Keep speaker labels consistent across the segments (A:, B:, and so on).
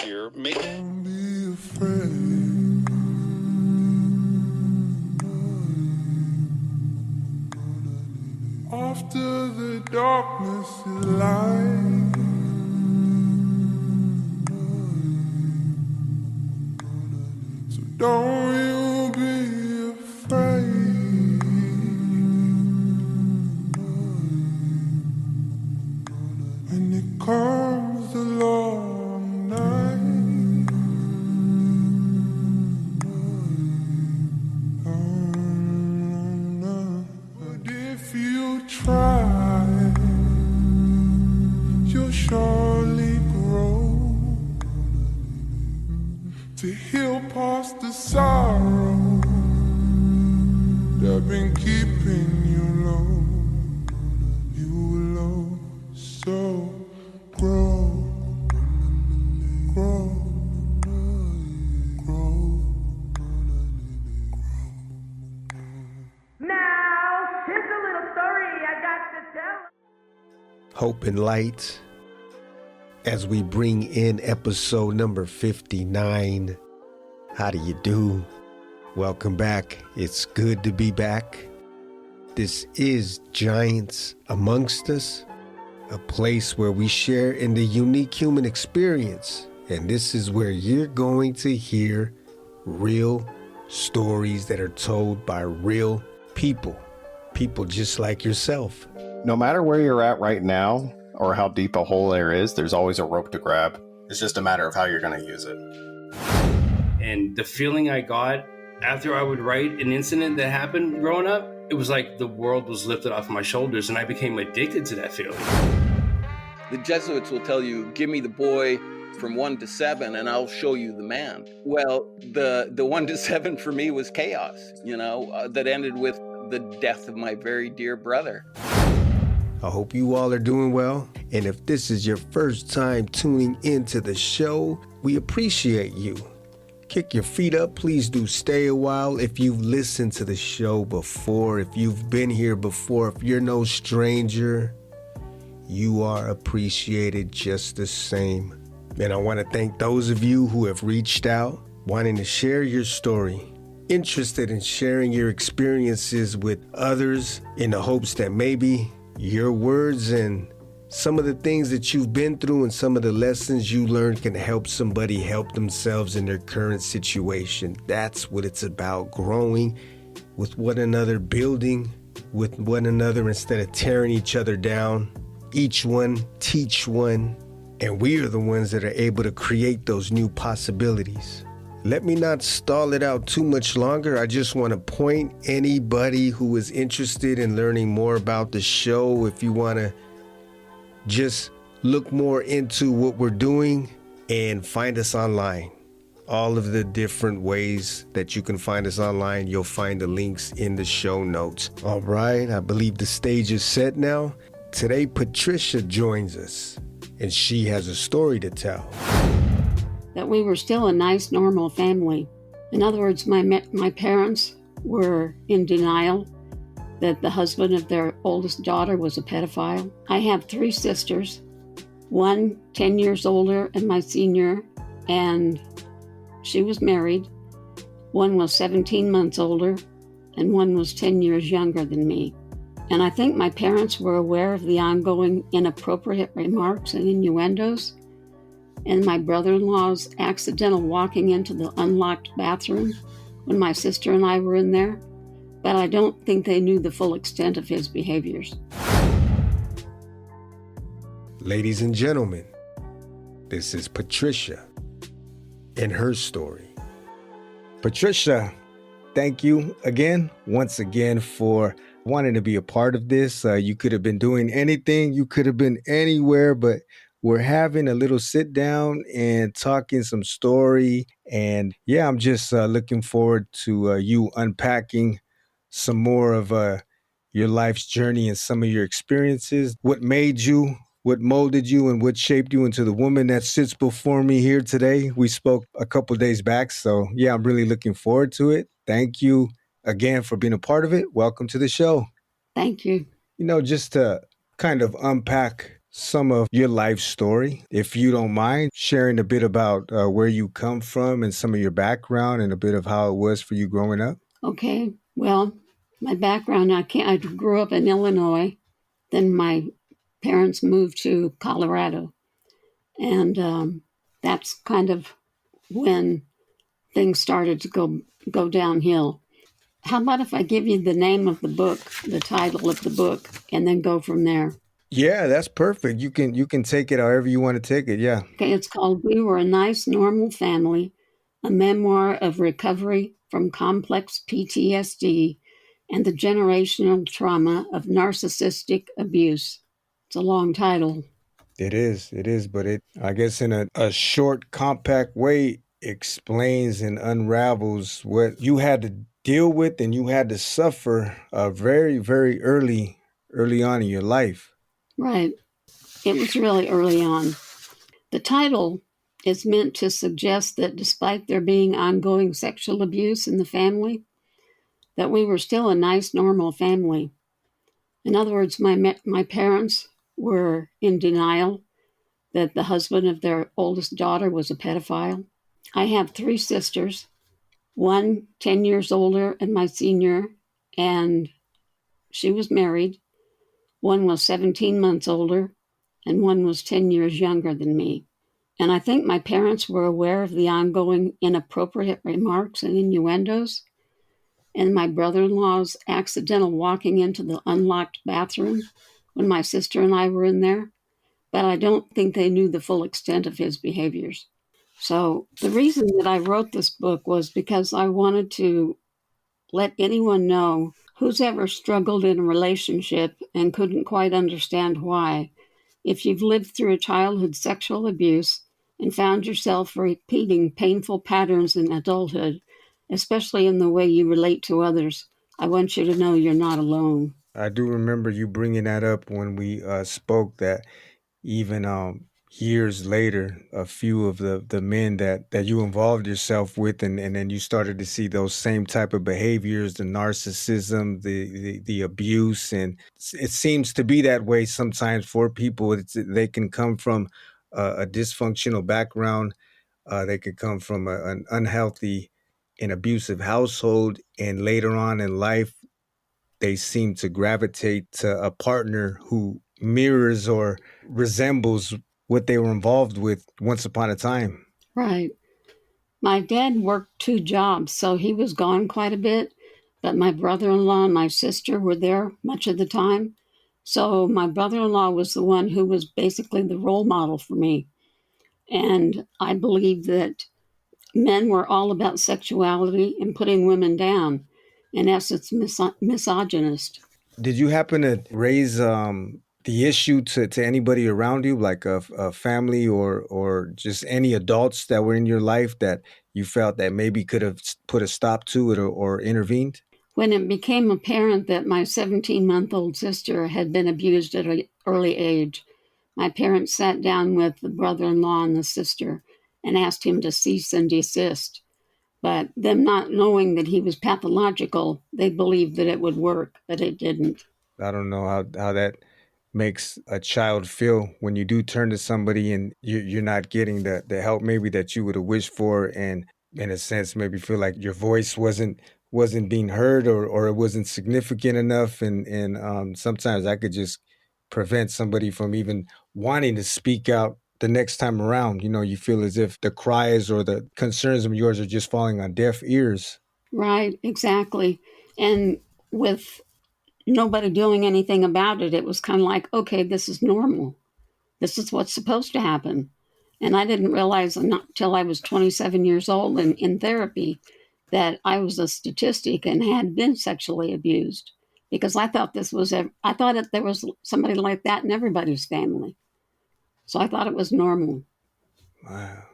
A: You're making.
B: Don't be afraid. After the darkness is light. So don't you be afraid. When it comes the long night. But if you try, you'll surely grow to heal past the sorrow that been keeping you low. You will also grow, grow, grow.
C: Now, here's a little story I got to tell.
D: Hope and light as we bring in episode number 59. How do you do? Welcome back. It's good to be back. This is Giants Amongst Us, a place where we share in the unique human experience. And this is where you're going to hear real stories that are told by real people just like yourself.
A: No matter where you're at right now or how deep a hole there is, there's always a rope to grab. It's just a matter of how you're going to use it.
E: And the feeling I got after I would write an incident that happened growing up, it was like the world was lifted off my shoulders and I became addicted to that feeling.
F: The Jesuits will tell you, give me the boy from 1 to 7 and I'll show you the man. Well, the 1 to 7 for me was chaos, that ended with the death of my very dear brother.
D: I hope you all are doing well. And if this is your first time tuning into the show, we appreciate you. Kick your feet up. Please do stay a while. If you've listened to the show before, if you've been here before, if you're no stranger, you are appreciated just the same. And I want to thank those of you who have reached out, wanting to share your story, interested in sharing your experiences with others in the hopes that maybe your words and some of the things that you've been through and some of the lessons you learned can help somebody help themselves in their current situation. That's what it's about, growing with one another, building with one another instead of tearing each other down. Each one, teach one, and we are the ones that are able to create those new possibilities. Let me not stall it out too much longer. I just want to point anybody who is interested in learning more about the show, if you want to just look more into what we're doing and find us online. All of the different ways that you can find us online, you'll find the links in the show notes. All right, I believe the stage is set now. Today, Patricia joins us, and she has a story to tell.
G: That we were still a nice, normal family. In other words, my parents were in denial that the husband of their oldest daughter was a pedophile. I have 3 sisters, one 10 years older and my senior, and she was married. One was 17 months older, and one was 10 years younger than me. And I think my parents were aware of the ongoing inappropriate remarks and innuendos, and my brother-in-law's accidental walking into the unlocked bathroom when my sister and I were in there, but I don't think they knew the full extent of his behaviors.
D: Ladies and gentlemen, this is Patricia and her story. Patricia, thank you once again for wanting to be a part of this. You could have been doing anything. You could have been anywhere, but we're having a little sit down and talking some story. And yeah, I'm just looking forward to you unpacking some more of your life's journey and some of your experiences. What made you, what molded you, and what shaped you into the woman that sits before me here today. We spoke a couple days back. So yeah, I'm really looking forward to it. Thank you again for being a part of it. Welcome to the show.
G: Thank you.
D: Just to kind of unpack some of your life story. If you don't mind sharing a bit about where you come from and some of your background and a bit of how it was for you growing up.
G: Okay, well, my background, I grew up in Illinois. Then my parents moved to Colorado. And that's kind of when things started to go downhill. How about if I give you the name of the book, the title of the book, and then go from there?
D: Yeah, that's perfect. You can take it however you want to take it. Yeah.
G: Okay, it's called We Were a Nice Normal Family, a Memoir of Recovery from Complex PTSD and the Generational Trauma of Narcissistic Abuse. It's a long title.
D: It is, but I guess in a short, compact way, explains and unravels what you had to deal with and you had to suffer very, very early on in your life.
G: Right. It was really early on. The title is meant to suggest that despite there being ongoing sexual abuse in the family, that we were still a nice, normal family. In other words, my parents were in denial that the husband of their oldest daughter was a pedophile. I have 3 sisters, one 10 years older and my senior, and she was married. One was 17 months older, and one was 10 years younger than me. And I think my parents were aware of the ongoing inappropriate remarks and innuendos, and my brother-in-law's accidental walking into the unlocked bathroom when my sister and I were in there. But I don't think they knew the full extent of his behaviors. So the reason that I wrote this book was because I wanted to let anyone know who's ever struggled in a relationship and couldn't quite understand why. If you've lived through a childhood sexual abuse and found yourself repeating painful patterns in adulthood, especially in the way you relate to others, I want you to know you're not alone.
D: I do remember you bringing that up when we spoke, that even years later, a few of the men that you involved yourself with, and then you started to see those same type of behaviors, the narcissism, the abuse, and it seems to be that way sometimes for people. They can come from a dysfunctional background, they could come from an unhealthy and abusive household, and later on in life, they seem to gravitate to a partner who mirrors or resembles what they were involved with once upon a time.
G: Right. My dad worked 2 jobs, so he was gone quite a bit, but my brother-in-law and my sister were there much of the time. So my brother-in-law was the one who was basically the role model for me. And I believe that men were all about sexuality and putting women down. In essence, misogynist.
D: Did you happen to raise the issue to anybody around you, like a family or just any adults that were in your life that you felt that maybe could have put a stop to it or intervened?
G: When it became apparent that my 17-month-old sister had been abused at an early age, my parents sat down with the brother-in-law and the sister and asked him to cease and desist. But them not knowing that he was pathological, they believed that it would work, but it didn't.
D: I don't know how that makes a child feel when you do turn to somebody and you're not getting the help maybe that you would have wished for, and in a sense maybe feel like your voice wasn't being heard or it wasn't significant enough, and sometimes I could just prevent somebody from even wanting to speak out the next time around. You feel as if the cries or the concerns of yours are just falling on deaf ears.
G: Right, exactly. And with nobody doing anything about it, it was kind of like, okay, this is normal. This is what's supposed to happen. And I didn't realize until I was 27 years old and in therapy that I was a statistic and had been sexually abused, because I thought there was somebody like that in everybody's family. So I thought it was normal.
D: Wow.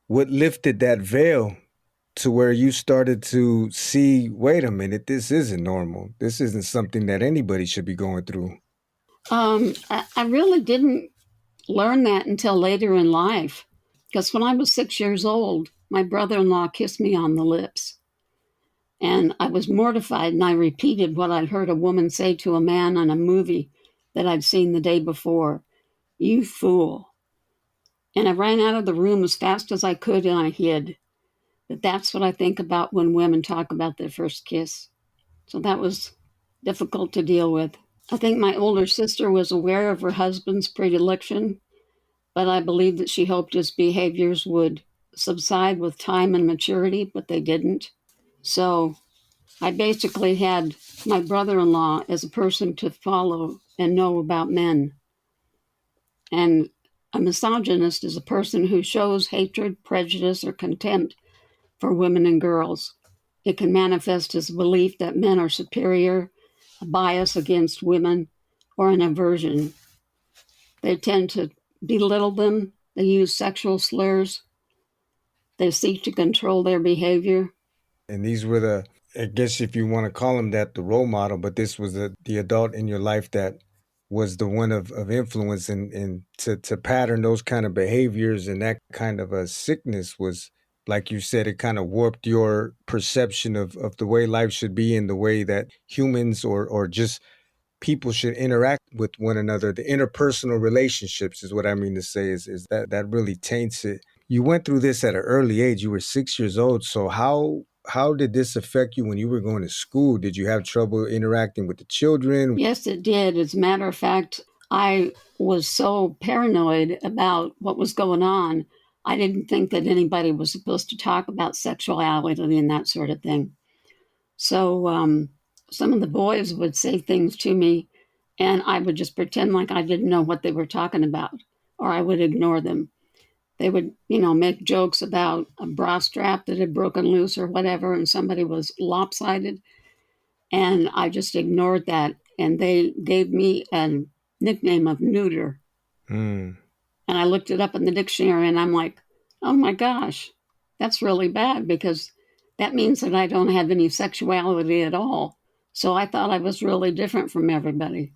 D: What lifted that veil to where you started to see, wait a minute, this isn't normal. This isn't something that anybody should be going through?
G: I really didn't learn that until later in life, because when I was 6 years old, my brother-in-law kissed me on the lips. And I was mortified, and I repeated what I'd heard a woman say to a man on a movie that I'd seen the day before. "You fool." And I ran out of the room as fast as I could and I hid. But that's what I think about when women talk about their first kiss. So that was difficult to deal with. I think my older sister was aware of her husband's predilection, but I believe that she hoped his behaviors would subside with time and maturity, but they didn't. So I basically had my brother-in-law as a person to follow and know about men. And a misogynist is a person who shows hatred, prejudice, or contempt for women and girls. It can manifest as a belief that men are superior, a bias against women, or an aversion. They tend to belittle them. They use sexual slurs. They seek to control their behavior.
D: And these were the, I guess if you want to call him that, the role model, but this was the adult in your life that was the one of influence, and to pattern those kind of behaviors and that kind of a sickness was, like you said, it kind of warped your perception of the way life should be and the way that humans or just people should interact with one another. The interpersonal relationships is what I mean to say, is that really taints it. You went through this at an early age. You were 6 years old. So how did this affect you when you were going to school? Did you have trouble interacting with the children?
G: Yes, it did. As a matter of fact, I was so paranoid about what was going on. I didn't think that anybody was supposed to talk about sexuality and that sort of thing. So some of the boys would say things to me, and I would just pretend like I didn't know what they were talking about, or I would ignore them. They would, make jokes about a bra strap that had broken loose or whatever, and somebody was lopsided. And I just ignored that. And they gave me a nickname of neuter.
D: Mm.
G: And I looked it up in the dictionary and I'm like, oh my gosh, that's really bad because that means that I don't have any sexuality at all. So I thought I was really different from everybody.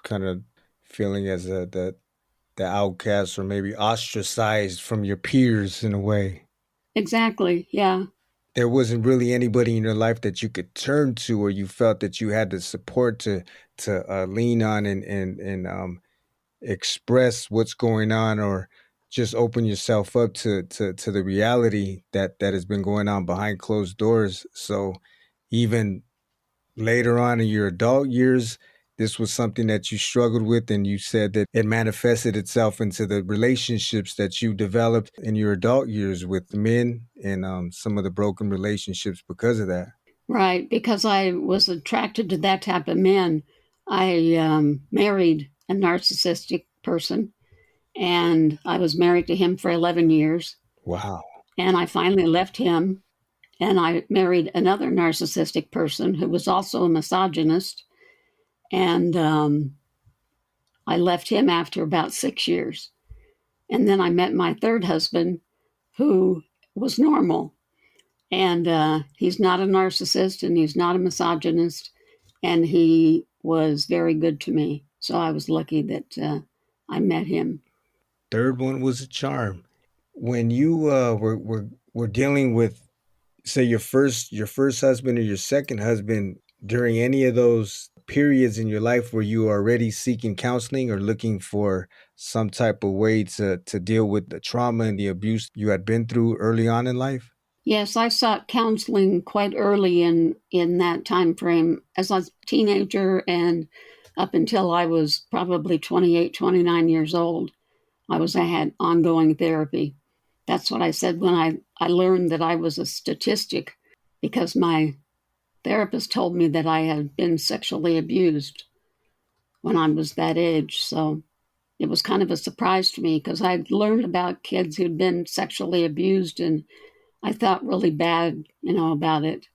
D: Kind of feeling as the outcast or maybe ostracized from your peers in a way.
G: Exactly. Yeah.
D: There wasn't really anybody in your life that you could turn to, or you felt that you had the support to lean on and express what's going on, or just open yourself up to the reality that has been going on behind closed doors. So even later on in your adult years, this was something that you struggled with, and you said that it manifested itself into the relationships that you developed in your adult years with men, and some of the broken relationships because of that.
G: Right. Because I was attracted to that type of men. I married a narcissistic person, and I was married to him for 11 years.
D: Wow.
G: And I finally left him, and I married another narcissistic person who was also a misogynist. And I left him after about 6 years. And then I met my third husband, who was normal. And he's not a narcissist and he's not a misogynist. And he was very good to me. So I was lucky that I met him.
D: Third one was a charm. When you were dealing with, say, your first husband or your second husband, during any of those periods in your life, were you already seeking counseling or looking for some type of way to deal with the trauma and the abuse you had been through early on in life?
G: Yes, I sought counseling quite early in that time frame as a teenager and up until I was probably 28, 29 years old. I had ongoing therapy. That's what I said when I learned that I was a statistic, because my therapist told me that I had been sexually abused when I was that age. So it was kind of a surprise to me because I'd learned about kids who'd been sexually abused and I thought really bad, about it.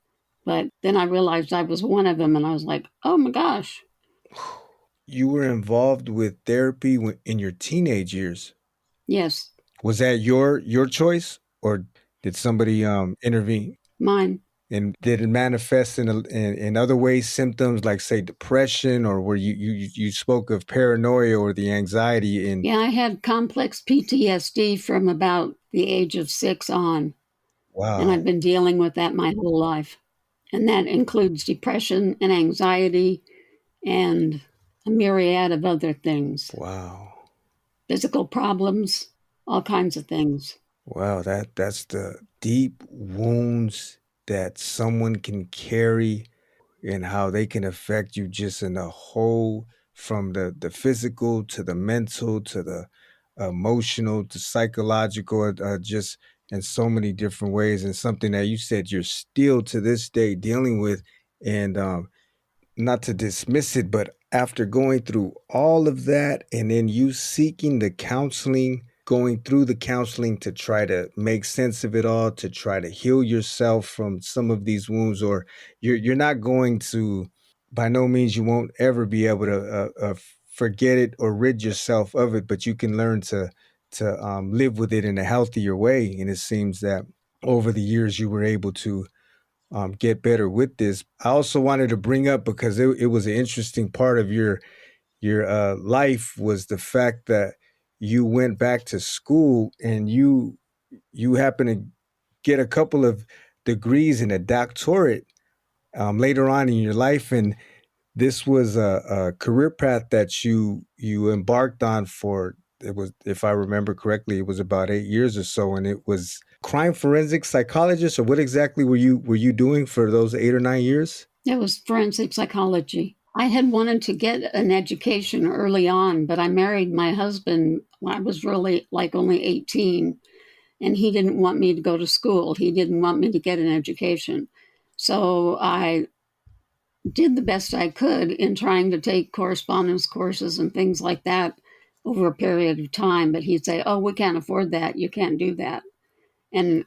G: But then I realized I was one of them and I was like, oh my gosh.
D: You were involved with therapy in your teenage years.
G: Yes,
D: Was that your choice, or did somebody intervene?
G: mine.
D: And did it manifest in other ways, symptoms like, say, depression, or were you spoke of paranoia or the anxiety in?
G: Yeah, I had complex PTSD from about the age of 6 on, and
D: Wow.
G: I've been dealing with that my whole life. And that includes depression and anxiety and a myriad of other things.
D: Wow.
G: physical problems, all kinds of things.
D: Wow, that's the deep wounds that someone can carry and how they can affect you just in a whole, from the physical to the mental to the emotional to psychological, just in so many different ways, and something that you said you're still to this day dealing with. And not to dismiss it, but after going through all of that and then you seeking the counseling, going through the counseling to try to make sense of it all, to try to heal yourself from some of these wounds, or you're not going to, by no means, you won't ever be able to forget it or rid yourself of it, but you can learn to live with it in a healthier way. And it seems that over the years you were able to get better with this. I also wanted to bring up, because it was an interesting part of your life, was the fact that you went back to school and you happened to get a couple of degrees and a doctorate later on in your life, and this was a career path that you embarked on for, it was, if I remember correctly, it was about 8 years or so, and it was crime forensic psychologist, or what exactly were you doing for those 8 or 9 years?
G: It was forensic psychology. I had wanted to get an education early on, but I married my husband when I was really like only 18, and he didn't want me to go to school. He didn't want me to get an education. So I did the best I could in trying to take correspondence courses and things like that over a period of time. But he'd say, "Oh, we can't afford that. You can't do that." And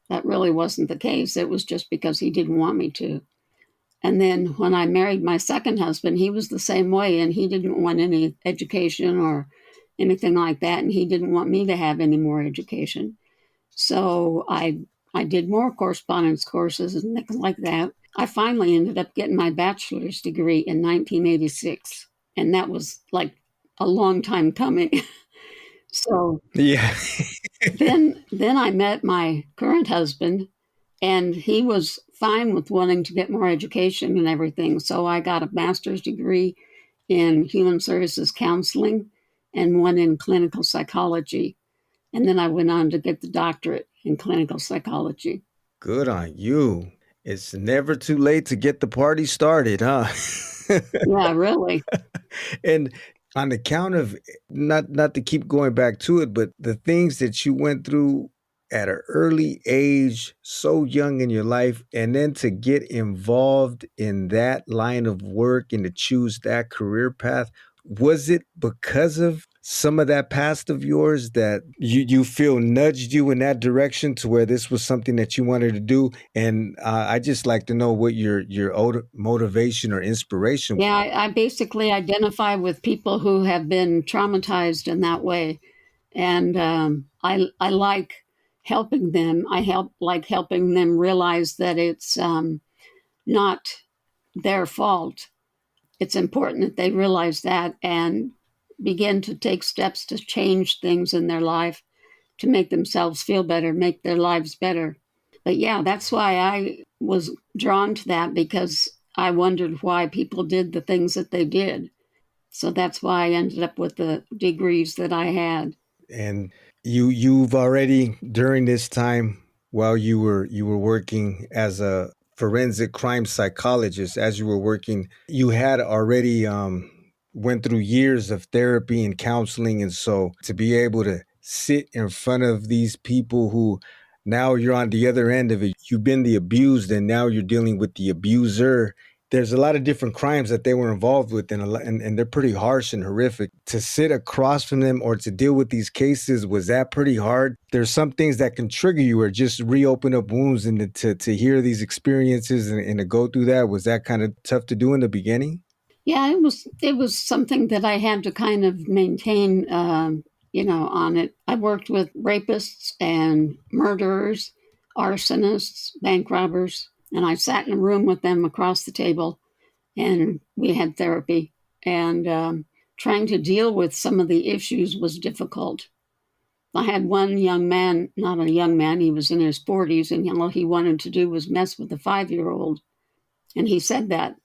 G: that really wasn't the case. It was just because he didn't want me to. And then when I married my second husband, he was the same way, and he didn't want any education or anything like that, and he didn't want me to have any more education. So I did more correspondence courses and things like that. I finally ended up getting my bachelor's degree in 1986, and that was like a long time coming. So
D: Yeah.
G: then I met my current husband, and he was fine with wanting to get more education and everything. So I got a master's degree in human services counseling and one in clinical psychology. And then I went on to get the doctorate in clinical psychology.
D: Good on you. It's never too late to get the party started, huh?
G: Yeah, really.
D: And on the count of, not to keep going back to it, but the things that you went through at an early age, so young in your life, and then to get involved in that line of work and to choose that career path, was it because of some of that past of yours that you feel nudged you in that direction to where this was something that you wanted to do? And I just like to know what your motivation or inspiration.
G: Yeah, I basically identify with people who have been traumatized in that way. And I like helping them. Like helping them realize that it's not their fault. It's important that they realize that and begin to take steps to change things in their life to make themselves feel better, make their lives better. But yeah, that's why I was drawn to that, because I wondered why people did the things that they did. So that's why I ended up with the degrees that I had.
D: And you've already, during this time, while you were working as a forensic crime psychologist, as you were working, you had already went through years of therapy and counseling. And so to be able to sit in front of these people who, now you're on the other end of it, you've been the abused and now you're dealing with the abuser. There's a lot of different crimes that they were involved with, and they're pretty harsh and horrific. To sit across from them or to deal with these cases, was that pretty hard? There's some things that can trigger you or just reopen up wounds, and to hear these experiences and to go through that, was that kind of tough to do in the beginning?
G: Yeah, it was something that I had to kind of maintain, on it. I worked with rapists and murderers, arsonists, bank robbers, and I sat in a room with them across the table, and we had therapy. And trying to deal with some of the issues was difficult. I had one young man, not a young man, he was in his 40s, and all he wanted to do was mess with a 5-year-old. And he said that.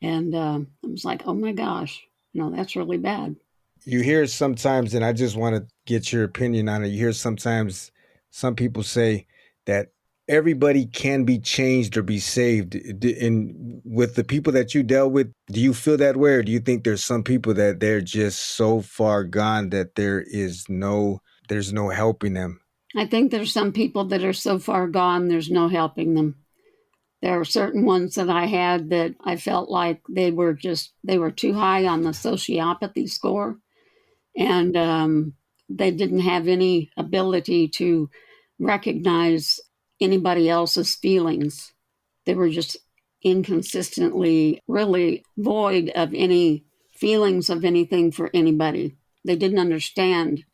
G: And I was like, oh my gosh, that's really bad.
D: You hear sometimes, and I just want to get your opinion on it. You hear sometimes some people say that everybody can be changed or be saved. And with the people that you dealt with, do you feel that way, or do you think there's some people that they're just so far gone that there's no helping them?
G: I think there's some people that are so far gone, there's no helping them. There are certain ones that I had that I felt like they were too high on the sociopathy score. And they didn't have any ability to recognize anybody else's feelings. They were just inconsistently really void of any feelings of anything for anybody. They didn't understand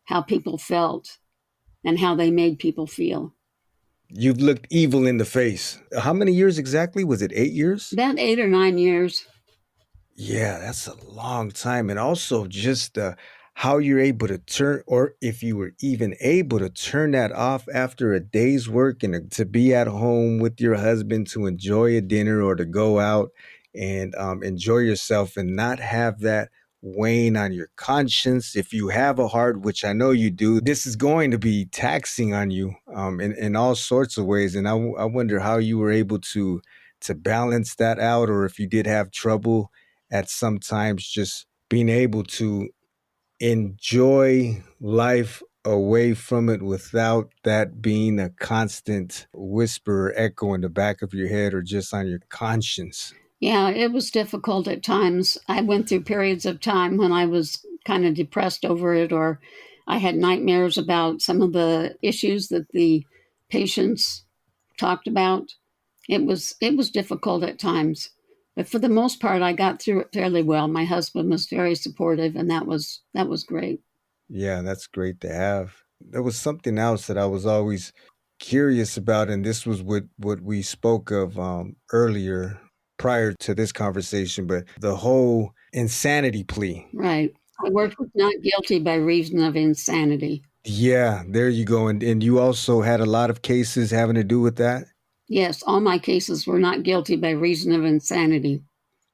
G: how people felt and how they made people feel.
D: You've looked evil in the face. How many years exactly? Was it 8 years?
G: About 8 or 9 years.
D: Yeah, that's a long time. And also just how you're able to turn, or if you were even able to turn that off after a day's work and to be at home with your husband to enjoy a dinner or to go out and enjoy yourself and not have that weighing on your conscience. If you have a heart, which I know you do, this is going to be taxing on you in all sorts of ways. And I wonder how you were able to balance that out, or if you did have trouble at sometimes just being able to enjoy life away from it without that being a constant whisper or echo in the back of your head or just on your conscience.
G: Yeah, it was difficult at times. I went through periods of time when I was kind of depressed over it, or I had nightmares about some of the issues that the patients talked about. It was difficult at times, but for the most part, I got through it fairly well. My husband was very supportive, and that was great.
D: Yeah, that's great to have. There was something else that I was always curious about, and this was what we spoke of earlier prior to this conversation, but the whole insanity plea.
G: Right. I worked with not guilty by reason of insanity.
D: Yeah, there you go. And you also had a lot of cases having to do with that?
G: Yes, all my cases were not guilty by reason of insanity.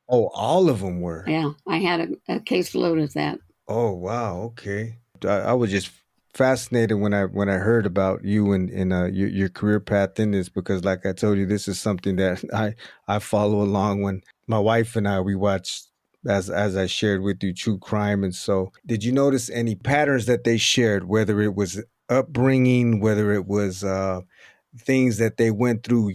D: Oh, all of them were?
G: Yeah, I had a caseload of that.
D: Oh, wow. Okay. I was just fascinated when I heard about you and your career path in this, because like I told you, this is something that I follow along. When my wife and we watched, as I shared with you, true crime. And so did you notice any patterns that they shared, whether it was upbringing, whether it was things that they went through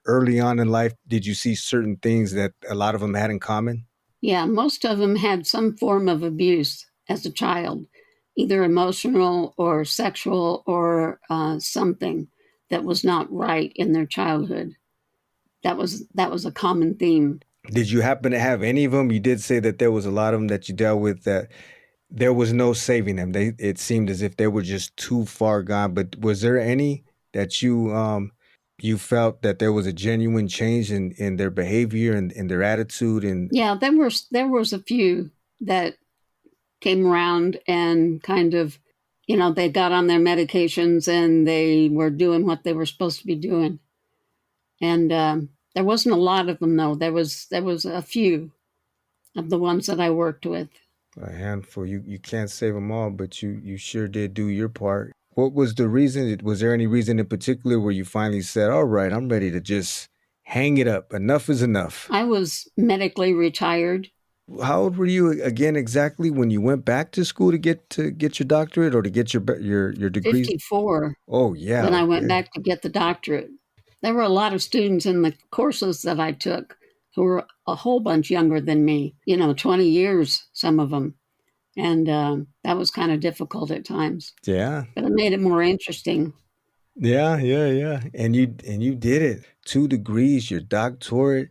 D: early on in life? Did you see certain things that a lot of them had in common?
G: Yeah, most of them had some form of abuse as a child, either emotional or sexual or something that was not right in their childhood. That was a common theme.
D: Did you happen to have any of them? You did say that there was a lot of them that you dealt with that there was no saving them. It seemed as if they were just too far gone. But was there any that you felt that there was a genuine change in their behavior and in their attitude? And
G: yeah, there was a few that came around and kind of, they got on their medications and they were doing what they were supposed to be doing. And there wasn't a lot of them, though. There was a few of the ones that I worked with.
D: A handful. You can't save them all, but you sure did do your part. What was the reason? Was there any reason in particular where you finally said, all right, I'm ready to just hang it up. Enough is enough?
G: I was medically retired.
D: How old were you again exactly when you went back to school to get your doctorate or to get your degrees?
G: 54.
D: Oh, yeah.
G: When I went back to get the doctorate. There were a lot of students in the courses that I took who were a whole bunch younger than me, 20 years, some of them. And that was kind of difficult at times.
D: Yeah.
G: But it made it more interesting.
D: Yeah. And you did it. 2 degrees, your doctorate.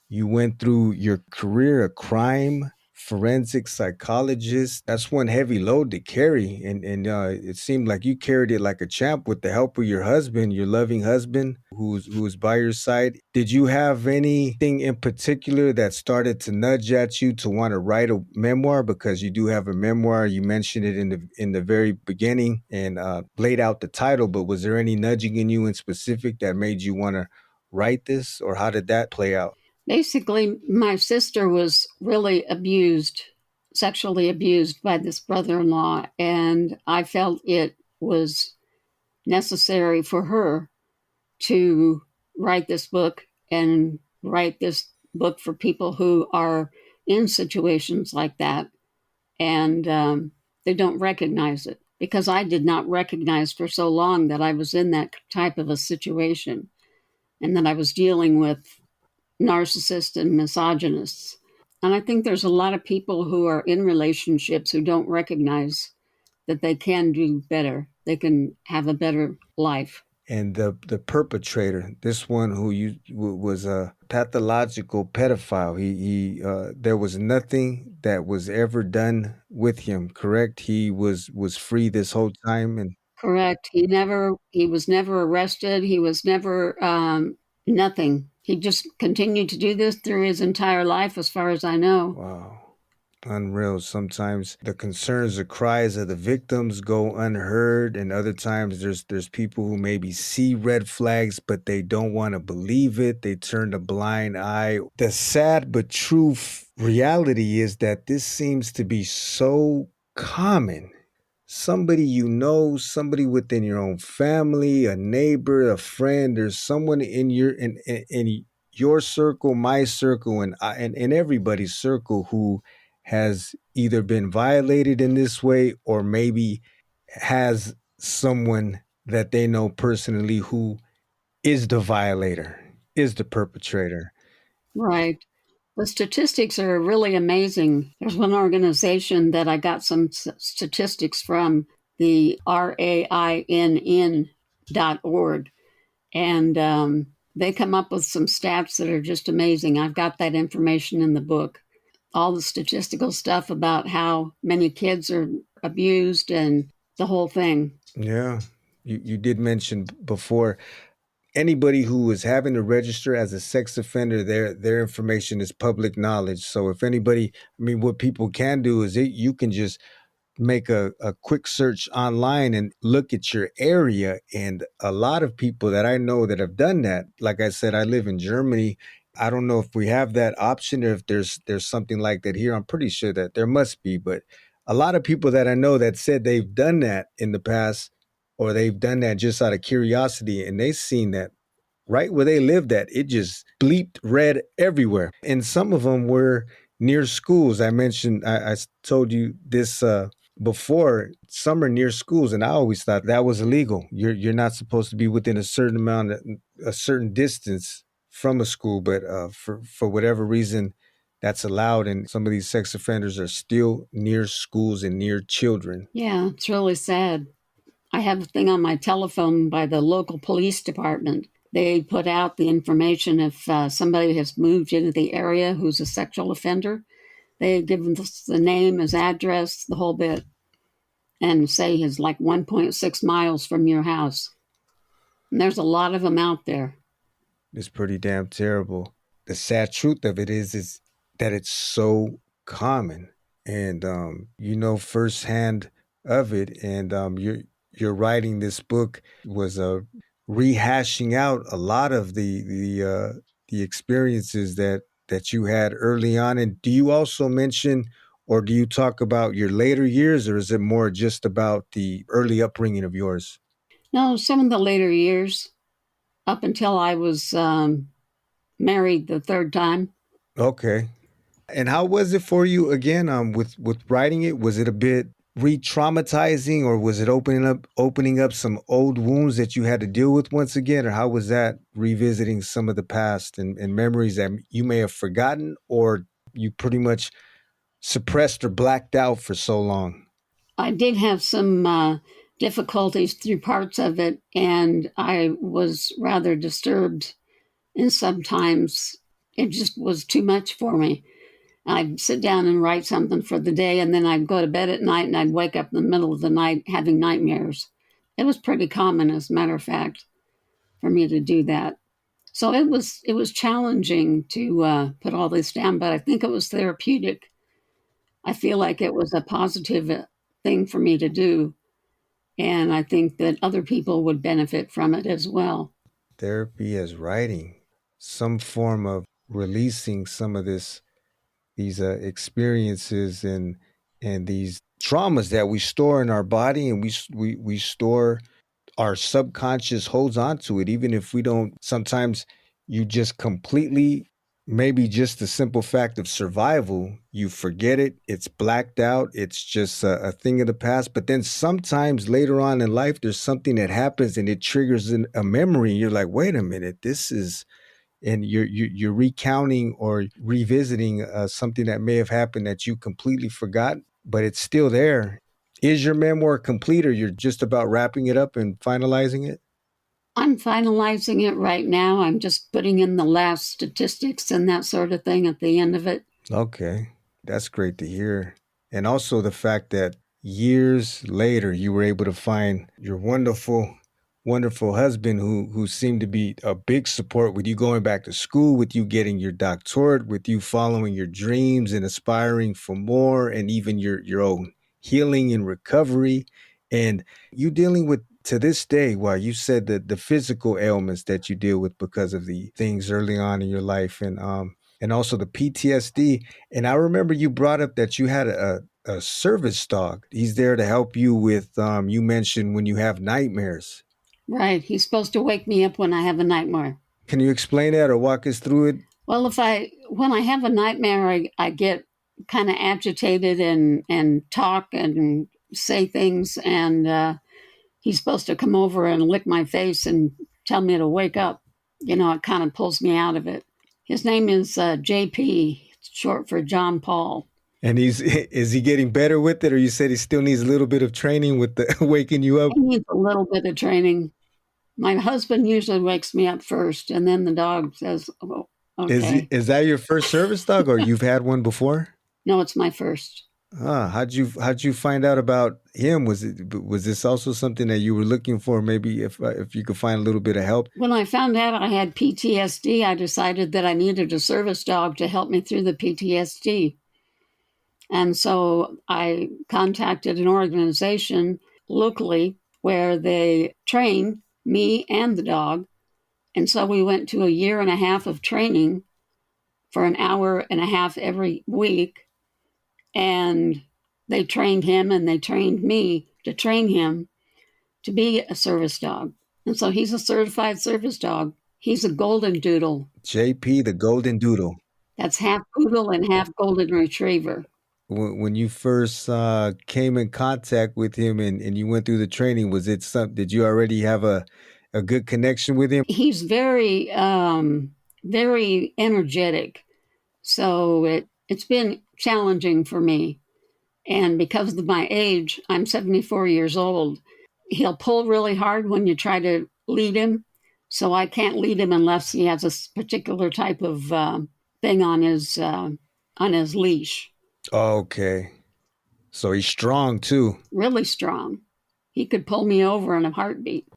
D: You went through your career, a crime forensic psychologist. That's one heavy load to carry. And it seemed like you carried it like a champ with the help of your husband, your loving husband who's by your side. Did you have anything in particular that started to nudge at you to want to write a memoir? Because you do have a memoir. You mentioned it in the very beginning and laid out the title, but was there any nudging in you in specific that made you want to write this, or how did that play out?
G: Basically, my sister was really abused sexually abused by this brother-in-law, and I felt it was necessary for her to write this book and write this book for people who are in situations like that, and they don't recognize it, because I did not recognize for so long that I was in that type of a situation and that I was dealing with narcissists and misogynists. And I think there's a lot of people who are in relationships who don't recognize that they can do better. They can have a better life.
D: And the perpetrator, this one who was a pathological pedophile. He there was nothing that was ever done with him. Correct? He was free this whole time. And
G: Correct. He was never arrested. He was never nothing. He just continued to do this through his entire life, as far as I know.
D: wow. Unreal. Sometimes the concerns or cries of the victims go unheard, and other times there's people who maybe see red flags, but they don't want to believe it. They turn a blind eye. The sad but true reality is that this seems to be so common. Somebody you know, somebody within your own family, a neighbor, a friend, or someone in your circle, my circle, and in everybody's circle who has either been violated in this way or maybe has someone that they know personally who is the violator, is the perpetrator.
G: Right. The statistics are really amazing. There's one organization that I got some statistics from, the RAINN.org, and they come up with some stats that are just amazing. I've got that information in the book. All the statistical stuff about how many kids are abused and the whole thing.
D: Yeah. You did mention before, anybody who is having to register as a sex offender, their information is public knowledge. So if anybody, I mean, what people can do is you can just make a quick search online and look at your area. And a lot of people that I know that have done that, like I said, I live in Germany. I don't know if we have that option or if there's something like that here. I'm pretty sure that there must be, but a lot of people that I know that said they've done that in the past, or they've done that just out of curiosity, and they've seen that right where they lived at, it just bleeped red everywhere. And some of them were near schools. I mentioned, I told you this before, some are near schools, and I always thought that was illegal. You're not supposed to be within a certain amount, a certain distance from a school, but for whatever reason, that's allowed. And some of these sex offenders are still near schools and near children.
G: Yeah, it's really sad. I have a thing on my telephone by the local police department. They put out the information if somebody has moved into the area who's a sexual offender. They give them the name, his address, the whole bit, and say he's like 1.6 miles from your house. And there's a lot of them out there.
D: It's pretty damn terrible. The sad truth of it is that it's so common, and you know firsthand of it. And you're writing this book was rehashing out a lot of the experiences that you had early on. And do you also mention, or do you talk about your later years, or is it more just about the early upbringing of yours?
G: No, some of the later years, up until I was married the third time.
D: Okay. And how was it for you again? With writing it, was it a bit re-traumatizing, or was it opening up some old wounds that you had to deal with once again, or how was that revisiting some of the past and memories that you may have forgotten, or you pretty much suppressed or blacked out for so long?
G: I did have some difficulties through parts of it, and I was rather disturbed, and sometimes it just was too much for me. I'd sit down and write something for the day, and then I'd go to bed at night, and I'd wake up in the middle of the night having nightmares. It was pretty common, as a matter of fact, for me to do that. So it was challenging to put all this down, but I think it was therapeutic. I feel like it was a positive thing for me to do, and I think that other people would benefit from it as well.
D: Therapy as writing, some form of releasing some of these these experiences and these traumas that we store in our body, and we store, our subconscious holds on to it, even if we don't. Sometimes you just completely, maybe just the simple fact of survival, you forget it, it's blacked out, it's just a thing of the past. But then sometimes later on in life, there's something that happens and it triggers a memory. You're like, wait a minute, this is, and you're recounting or revisiting something that may have happened that you completely forgot, but it's still there. Is your memoir complete, or you're just about wrapping it up and finalizing it?
G: I'm finalizing it right now. I'm just putting in the last statistics and that sort of thing at the end of it.
D: Okay, that's great to hear. And also the fact that years later you were able to find your wonderful, wonderful husband who seemed to be a big support with you going back to school, with you getting your doctorate, with you following your dreams and aspiring for more, and even your own healing and recovery. And you dealing with, to this day, while you said that the physical ailments that you deal with because of the things early on in your life, and also the PTSD. And I remember you brought up that you had a service dog. He's there to help you with, you mentioned when you have nightmares.
G: Right. He's supposed to wake me up when I have a nightmare.
D: Can you explain that or walk us through it?
G: Well, when I have a nightmare, I get kind of agitated and talk and say things, and he's supposed to come over and lick my face and tell me to wake up. You know, it kind of pulls me out of it. His name is JP, short for John Paul.
D: And is he getting better with it, or you said he still needs a little bit of training with the waking you up?
G: He needs a little bit of training. My husband usually wakes me up first, and then the dog says, "Oh, okay."
D: Is that your first service dog, or you've had one before?
G: No, it's my first.
D: How'd you find out about him? Was this also something that you were looking for? Maybe if you could find a little bit of help.
G: When I found out I had PTSD, I decided that I needed a service dog to help me through the PTSD. And so I contacted an organization locally where they train me and the dog. And so we went to 1.5 years of training for 1.5 hours every week. And they trained him and they trained me to train him to be a service dog. And so he's a certified service dog. He's a golden doodle.
D: JP, the golden doodle.
G: That's half poodle and half golden retriever.
D: When you first came in contact with him and you went through the training, was it something, did you already have a good connection with him?
G: He's very, very energetic. So it's been challenging for me. And because of my age, I'm 74 years old. He'll pull really hard when you try to lead him. So I can't lead him unless he has a particular type of thing on his leash.
D: Okay. So he's strong too.
G: Really strong. He could pull me over in a heartbeat.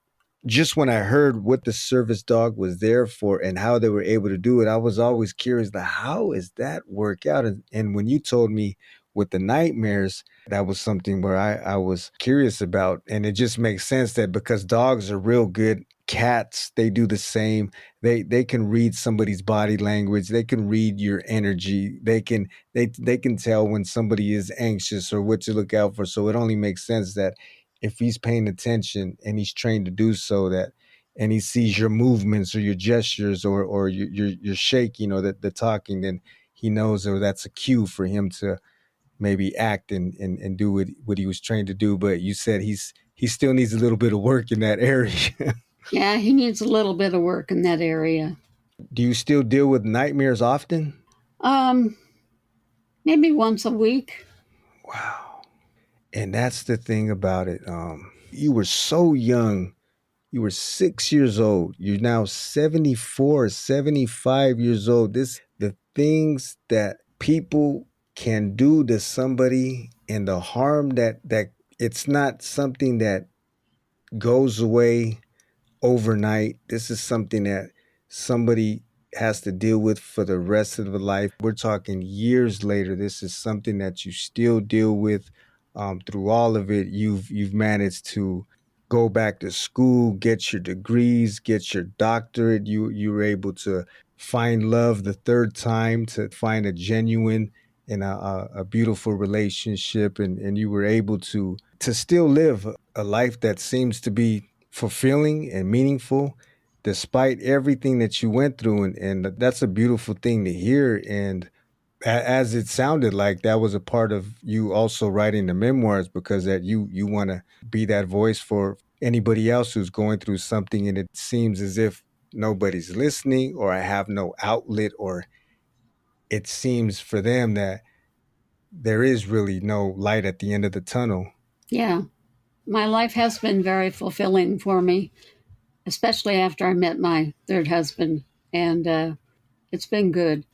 D: Just when I heard what the service dog was there for and how they were able to do it, I was always curious, how does that work out? And when you told me with the nightmares, that was something where I was curious about. And it just makes sense that because dogs are real good, cats, they do the same. They can read somebody's body language. They can read your energy. They can tell when somebody is anxious or what to look out for. So it only makes sense that if he's paying attention and he's trained to do so, that, and he sees your movements or your gestures or your shaking or the talking, then he knows, or that's a cue for him to maybe act and do what he was trained to do. But you said he still needs a little bit of work in that area.
G: Yeah, he needs a little bit of work in that area.
D: Do you still deal with nightmares often?
G: Maybe once a week.
D: Wow. And that's the thing about it. You were so young. You were 6 years old. You're now 74, 75 years old. The things that people can do to somebody and the harm that it's not something that goes away overnight. This is something that somebody has to deal with for the rest of their life. We're talking years later. This is something that you still deal with. Through all of it, you've managed to go back to school, get your degrees, get your doctorate. You were able to find love the third time, to find a genuine in a beautiful relationship, and you were able to still live a life that seems to be fulfilling and meaningful despite everything that you went through. And that's a beautiful thing to hear. And as it sounded like that was a part of you also writing the memoirs, because that you want to be that voice for anybody else who's going through something and it seems as if nobody's listening, or I have no outlet, or it seems for them that there is really no light at the end of the tunnel.
G: Yeah. My life has been very fulfilling for me, especially after I met my third husband. And it's been good.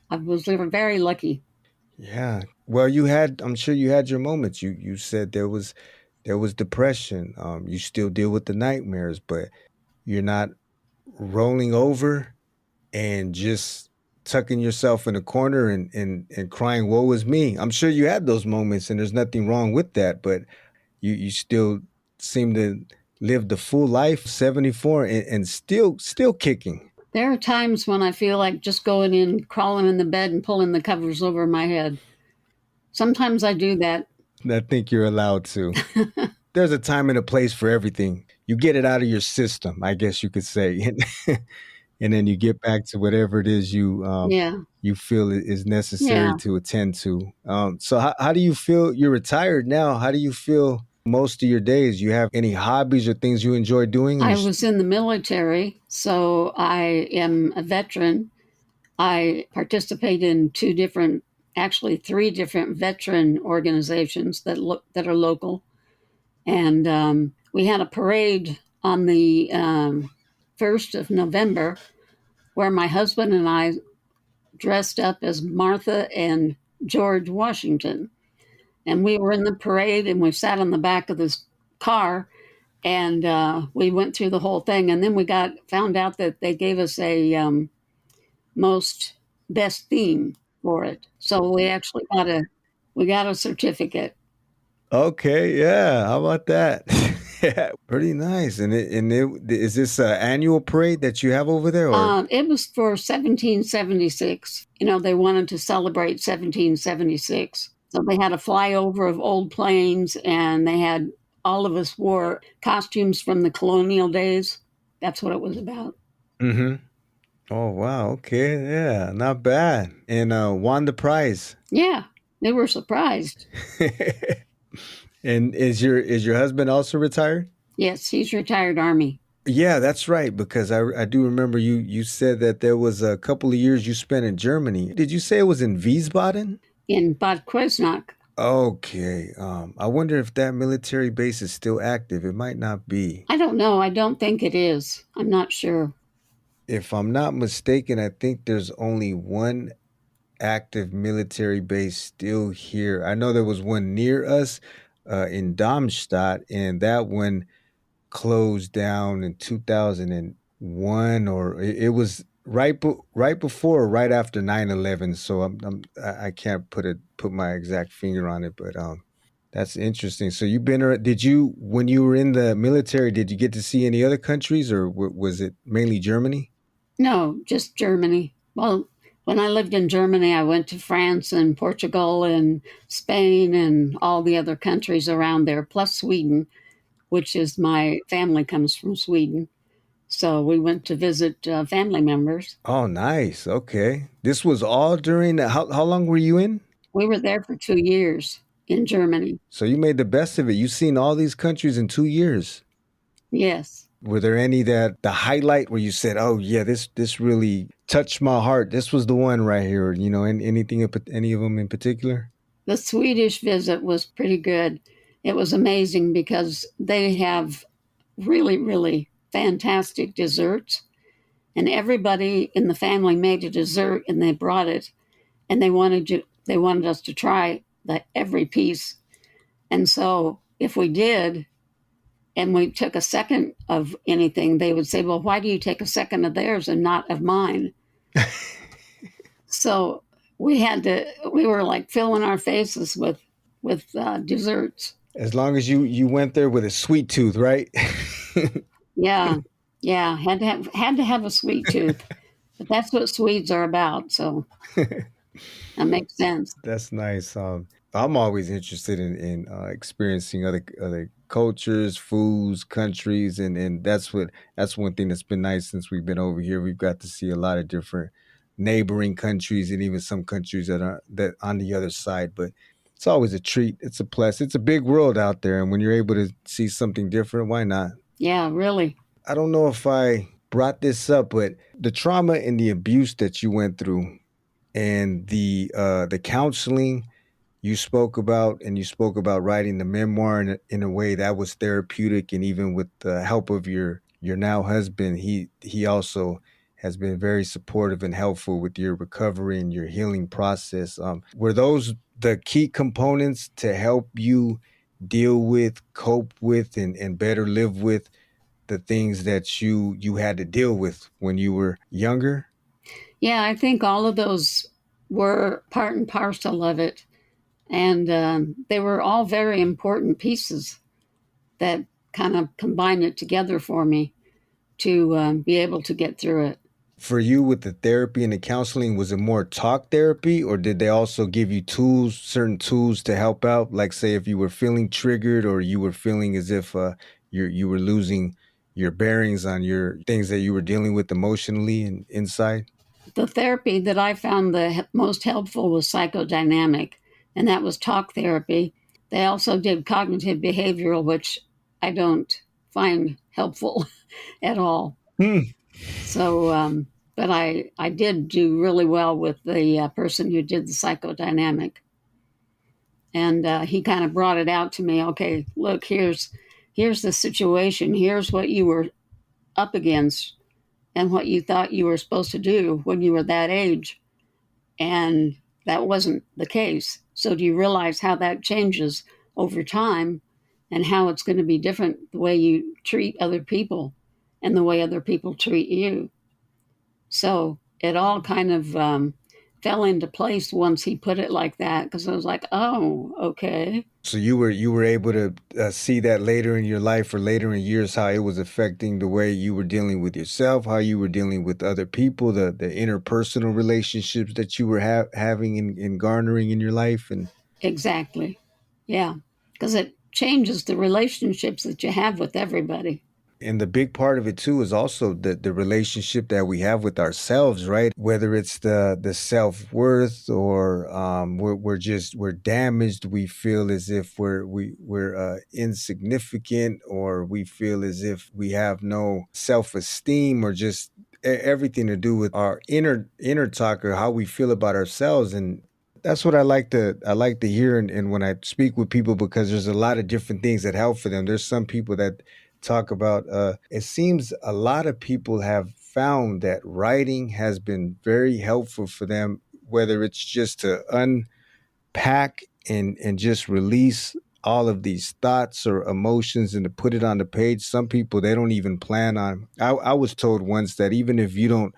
G: I was very lucky.
D: Yeah. Well, I'm sure you had your moments. You said there was depression. You still deal with the nightmares, but you're not rolling over and just tucking yourself in a corner and crying, woe is me. I'm sure you had those moments, and there's nothing wrong with that, but you still seem to live the full life, 74, and still kicking.
G: There are times when I feel like just going in, crawling in the bed and pulling the covers over my head. Sometimes I do that.
D: I think you're allowed to. There's a time and a place for everything. You get it out of your system, I guess you could say. And then you get back to whatever it is you feel is necessary to attend to. So how do you feel? You're retired now. How do you feel most of your days? You have any hobbies or things you enjoy doing?
G: I was in the military, so I am a veteran. I participate in three different veteran organizations that are local. And we had a parade on the 1st of November where my husband and I dressed up as Martha and George Washington. And we were in the parade, and we sat on the back of this car, and we went through the whole thing. And then we found out that they gave us a most best theme for it. So we actually got a certificate.
D: Okay, yeah. How about that? Yeah, pretty nice. And is this an annual parade that you have over there? Or?
G: It was for 1776. They wanted to celebrate 1776. So they had a flyover of old planes, and all of us wore costumes from the colonial days. That's what it was about.
D: Mm-hmm. Oh, wow. Okay. Yeah, not bad. And won the prize.
G: Yeah, they were surprised.
D: And is your husband also retired?
G: Yes, he's retired Army.
D: Yeah, that's right, because I do remember you said that there was a couple of years you spent in Germany. Did you say it was in Wiesbaden?
G: In Bad Kreuznach.
D: Okay. I wonder if that military base is still active. It might not be.
G: I don't know. I don't think it is. I'm not sure.
D: If I'm not mistaken, I think there's only one active military base still here. I know there was one near us in Darmstadt, and that one closed down in 2001, or it was right before or right after 9/11. So I can't put my exact finger on it, but that's interesting. So when you were in the military, did you get to see any other countries, or was it mainly Germany?
G: No, just Germany. Well, when I lived in Germany, I went to France and Portugal and Spain and all the other countries around there, plus Sweden, which is my family comes from Sweden. So we went to visit family members.
D: Oh, nice. Okay. This was all during how long were you in?
G: We were there for 2 years in Germany.
D: So you made the best of it. You've seen all these countries in 2 years.
G: Yes.
D: Were there any that the highlight where you said, "Oh yeah, this really touched my heart. This was the one right here." And any of them in particular?
G: The Swedish visit was pretty good. It was amazing because they have really, really fantastic desserts, and everybody in the family made a dessert and they brought it, and they wanted us to try every piece. And so if we did, and we took a second of anything, they would say, "Well, why do you take a second of theirs and not of mine?" So we were like filling our faces with desserts.
D: As long as you went there with a sweet tooth, right?
G: Yeah. Had to have a sweet tooth. But that's what Swedes are about. So That makes sense.
D: That's nice. I'm always interested in experiencing other cultures, foods, countries, and that's one thing that's been nice since we've been over here. We've got to see a lot of different neighboring countries and even some countries that on the other side. But it's always a treat. It's a plus. It's a big world out there, and when you're able to see something different, why not?
G: Yeah, really.
D: I don't know if I brought this up, but the trauma and the abuse that you went through and the counseling you spoke about, and you spoke about writing the memoir in a way that was therapeutic, and even with the help of your now husband, he also has been very supportive and helpful with your recovery and your healing process. Were those the key components to help you deal with, cope with, and better live with the things that you had to deal with when you were younger?
G: Yeah, I think all of those were part and parcel of it. And they were all very important pieces that kind of combined it together for me to be able to get through it.
D: For you, with the therapy and the counseling, was it more talk therapy, or did they also give you tools, certain tools to help out? Like, say, if you were feeling triggered or you were feeling as if you were losing your bearings on your things that you were dealing with emotionally and inside?
G: The therapy that I found the most helpful was psychodynamic, and that was talk therapy. They also did cognitive behavioral, which I don't find helpful at all. So, but I did do really well with the person who did the psychodynamic. And he kind of brought it out to me. Okay, look, here's the situation. Here's what you were up against and what you thought you were supposed to do when you were that age. And that wasn't the case. So do you realize how that changes over time and how it's going to be different the way you treat other people and the way other people treat you? So it all kind of fell into place once he put it like that, because I was like, oh, okay.
D: So you were able to see that later in your life or later in years, how it was affecting the way you were dealing with yourself, how you were dealing with other people, the interpersonal relationships that you were having and garnering in your life. And
G: Exactly. Yeah. Because it changes the relationships that you have with everybody.
D: the big part of it too is also the relationship that we have with ourselves, right? Whether it's the self-worth, or we're damaged, we feel as if we're insignificant, or we feel as if we have no self-esteem, or just everything to do with our inner talk, or how we feel about ourselves. And that's what I like to hear, and when I speak with people, because there's a lot of different things that help for them. There's some people that talk about, it seems a lot of people have found that writing has been very helpful for them, whether it's just to unpack and just release all of these thoughts or emotions and to put it on the page. Some people, they don't even plan on, I was told once that even if you don't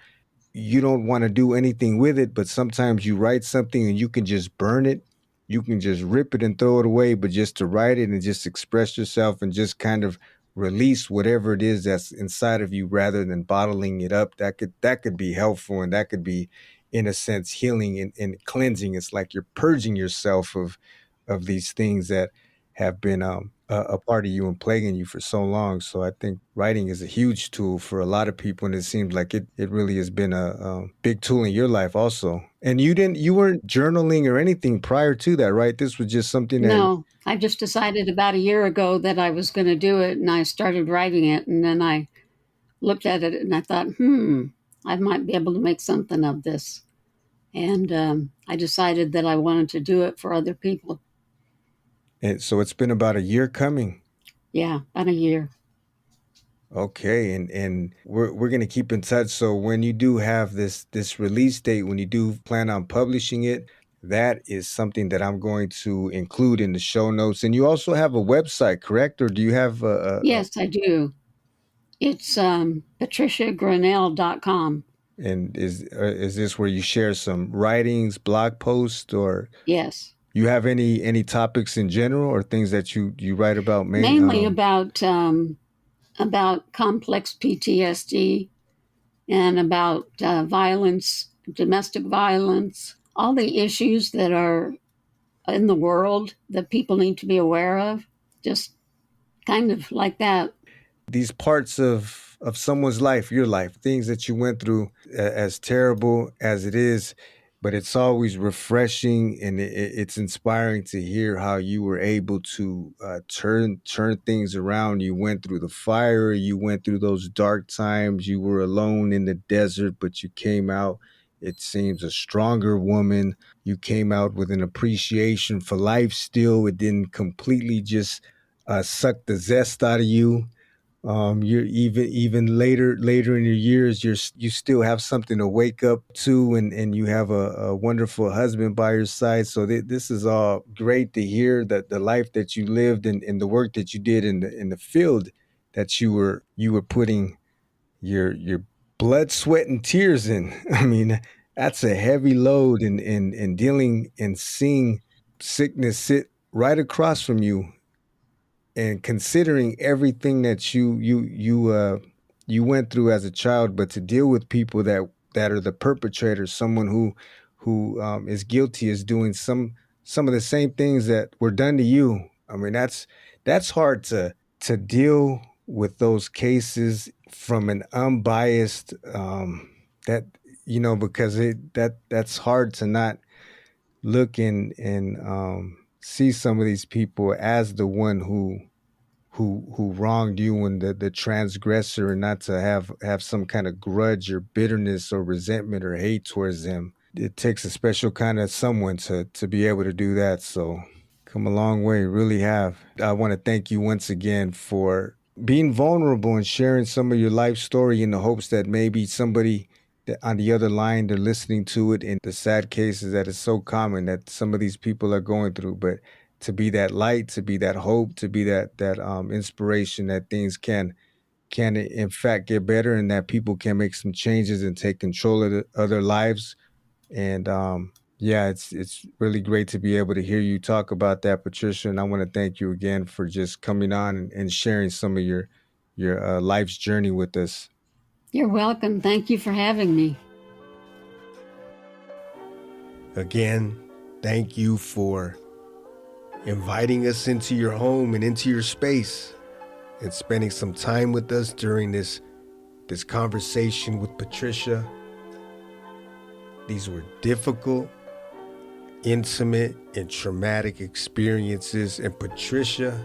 D: want to do anything with it, but sometimes you write something and you can just burn it. You can just rip it and throw it away, but just to write it and just express yourself and just kind of release whatever it is that's inside of you, rather than bottling it up. That could be helpful, and that could be, in a sense, healing and cleansing. It's like you're purging yourself of these things that have been a part of you and plaguing you for so long. So I think writing is a huge tool for a lot of people, and it seems like it really has been a big tool in your life also. And you weren't journaling or anything prior to that, right? This was just something that.
G: No, I just decided about a year ago that I was going to do it, and I started writing it. And then I looked at it and I thought, I might be able to make something of this. And I decided that I wanted to do it for other people.
D: And so it's been about a year coming.
G: Yeah, about a year.
D: Okay, and we're gonna keep in touch. So when you do have this release date, when you do plan on publishing it, that is something that I'm going to include in the show notes. And you also have a website, correct? Or do you have
G: Yes, I do. It's patriciagranell.com.
D: and is this where you share some writings, blog posts, or
G: Yes.
D: you have any topics in general, or things that you write about
G: Mainly about complex PTSD and about violence, domestic violence, all the issues that are in the world that people need to be aware of, just kind of like that.
D: These parts of someone's life, your life, things that you went through, as terrible as it is, but it's always refreshing, and it's inspiring to hear how you were able to turn things around. You went through the fire, you went through those dark times, you were alone in the desert, but you came out, it seems, a stronger woman. You came out with an appreciation for life still. It didn't completely just suck the zest out of you. You're even later in your years, you still have something to wake up to, and you have a wonderful husband by your side. So this is all great to hear, that the life that you lived and the work that you did in the field, that you were putting your blood, sweat, and tears in. I mean, that's a heavy load, and dealing and seeing sickness sit right across from you, and considering everything that you went through as a child, but to deal with people that are the perpetrators, someone who is guilty, is doing some of the same things that were done to you. I mean, that's hard to deal with those cases from an unbiased, that, because that's hard to not look and see some of these people as the one who wronged you and the transgressor, and not to have some kind of grudge or bitterness or resentment or hate towards them. It takes a special kind of someone to be able to do that. So come a long way, really have. I want to thank you once again for being vulnerable and sharing some of your life story, in the hopes that maybe somebody that on the other line, they're listening to it, in the sad cases that is so common that some of these people are going through. But to be that light, to be that hope, to be that inspiration that things can in fact get better, and that people can make some changes and take control of their lives. And yeah, it's really great to be able to hear you talk about that, Patricia. And I want to thank you again for just coming on and sharing some of your life's journey with us.
G: You're welcome. Thank you for having me.
D: Again, thank you for inviting us into your home and into your space, and spending some time with us during this conversation with Patricia. These were difficult, intimate, and traumatic experiences, and Patricia,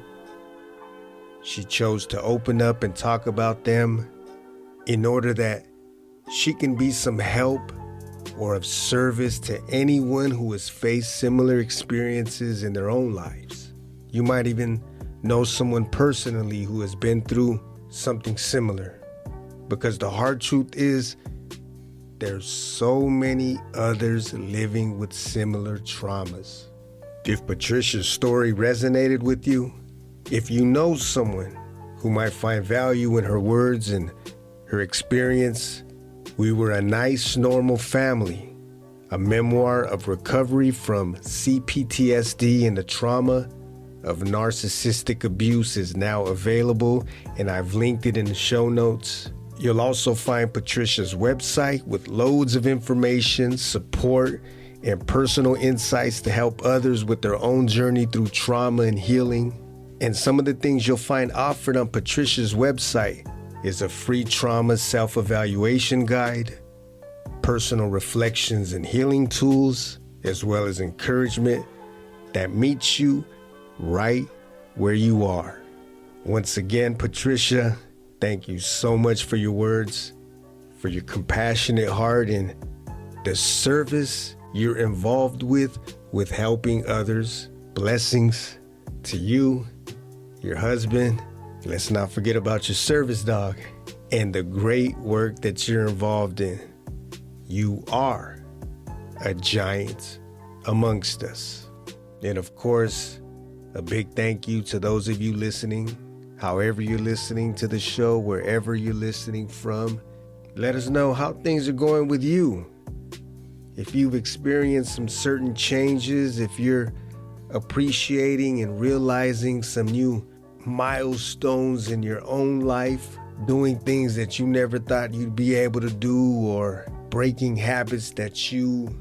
D: she chose to open up and talk about them in order that she can be some help or of service to anyone who has faced similar experiences in their own lives. You might even know someone personally who has been through something similar, because the hard truth is, there's so many others living with similar traumas. If Patricia's story resonated with you, if you know someone who might find value in her words and her experience, we were a nice, normal family. A memoir of recovery from C-PTSD and the trauma of narcissistic abuse is now available, and I've linked it in the show notes. You'll also find Patricia's website with loads of information, support, and personal insights to help others with their own journey through trauma and healing. And some of the things you'll find offered on Patricia's website is a free trauma self-evaluation guide, personal reflections and healing tools, as well as encouragement that meets you right where you are. Once again, Patricia, thank you so much for your words, for your compassionate heart, and the service you're involved with helping others. Blessings to you, your husband. Let's not forget about your service dog and the great work that you're involved in. You are a giant amongst us. And of course, a big thank you to those of you listening, however you're listening to the show, wherever you're listening from. Let us know how things are going with you. If you've experienced some certain changes, if you're appreciating and realizing some new milestones in your own life, doing things that you never thought you'd be able to do, or breaking habits that you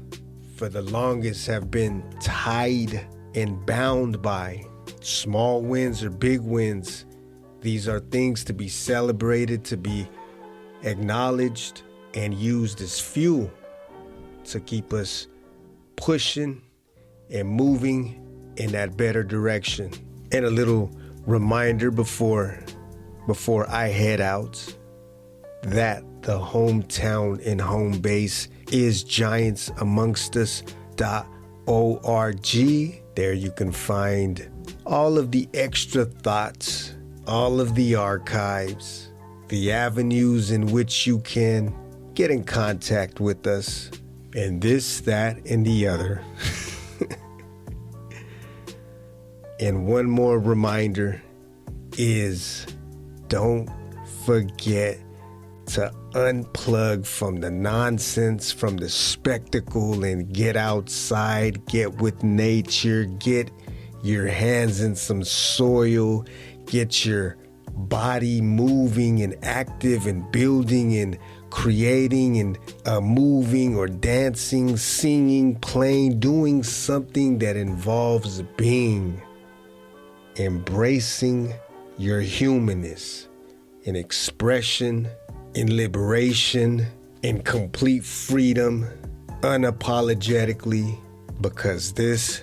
D: for the longest have been tied and bound by. Small wins or big wins, these are things to be celebrated, to be acknowledged, and used as fuel to keep us pushing and moving in that better direction. And a little reminder before I head out, that the hometown and home base is giantsamongustus.org. There you can find all of the extra thoughts, all of the archives, the avenues in which you can get in contact with us, and this, that, and the other. And one more reminder is, don't forget to unplug from the nonsense, from the spectacle, and get outside, get with nature, get your hands in some soil, get your body moving and active and building and creating and moving or dancing, singing, playing, doing something that involves being, embracing your humanness in expression, in liberation, in complete freedom, unapologetically, because this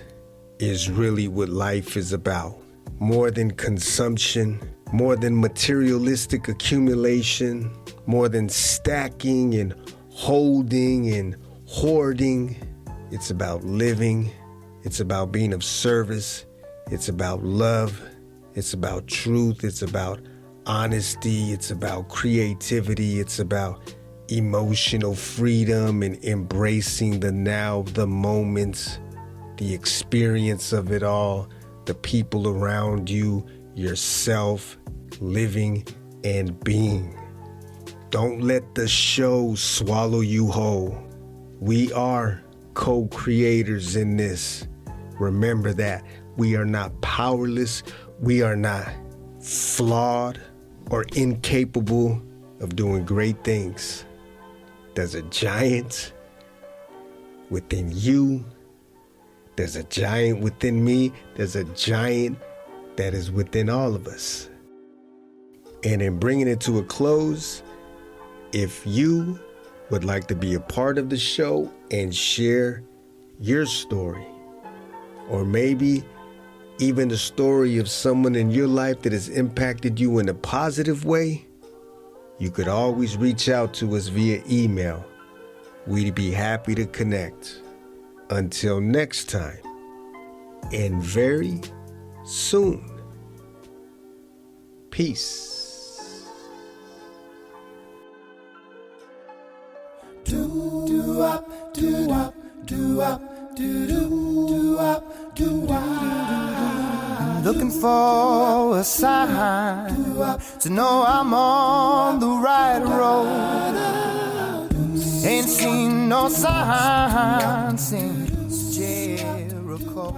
D: is really what life is about. More than consumption, more than materialistic accumulation, more than stacking and holding and hoarding. It's about living. It's about being of service. It's about love. It's about truth. It's about honesty. It's about creativity. It's about emotional freedom and embracing the now, the moments, the experience of it all, the people around you, yourself, living and being. Don't let the show swallow you whole. We are co-creators in this. Remember that. We are not powerless. We are not flawed or incapable of doing great things. There's a giant within you. There's a giant within me. There's a giant that is within all of us. And in bringing it to a close, if you would like to be a part of the show and share your story, or maybe even the story of someone in your life that has impacted you in a positive way, you could always reach out to us via email. We'd be happy to connect. Until next time, and very soon, peace.
H: I'm looking for a sign to know I'm on the right road. Ain't seen no sign since Jericho.